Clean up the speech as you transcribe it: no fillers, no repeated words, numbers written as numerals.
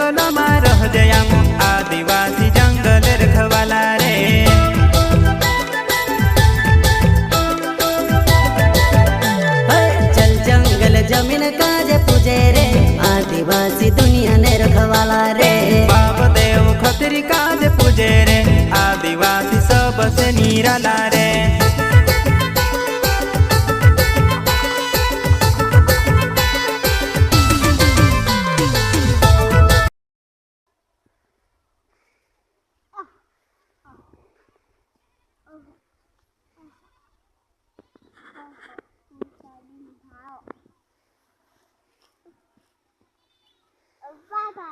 जंगल में रह जयाम आदिवासी जंगल रखवाला रे। चल जंगल जमीन काजे पूजे रे आदिवासी दुनिया ने रखवाला रे। बाप देव खतरी काज पूजे रे आदिवासी सबसे निराला रे। Apa